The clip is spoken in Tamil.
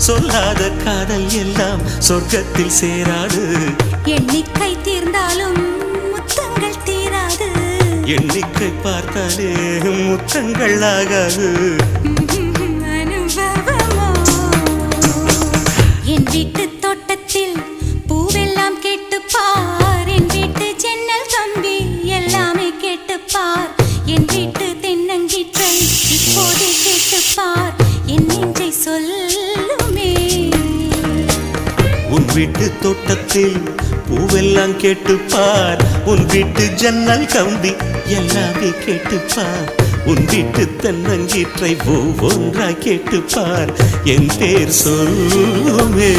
சொல்லாத காதல் எல்லாம் சொர்க்கத்தில் சேராது. எண்ணிக்கை தீர்ந்தாலும் முத்தங்கள் தீராது. எண்ணிக்கை பார்த்தாலே முத்தங்கள் ஆகாது. அனுபவமோ என் வீட்டு தோட்டத்தில் பூவெல்லாம் கேட்டுப்பார். என் வீட்டு ஜன்னல் கம்பி எல்லாமே கேட்டுப்பார். என் வீட்டு தென்னங்கீற்றை இப்போதே கேட்டுப்பார். என் நெஞ்சை சொல்லுமே. உன் வீட்டு தோட்டத்தில் பூவெல்லாம் கேட்டுப்பார். உன் வீட்டு ஜன்னல் கம்பி எல்லாமே கேட்டுப்பார். உன் வீட்டு தென்னங்கீற்றை ஒவ்வொன்றாய் கேட்டுப்பார். என் பேர் சொல்லுமே.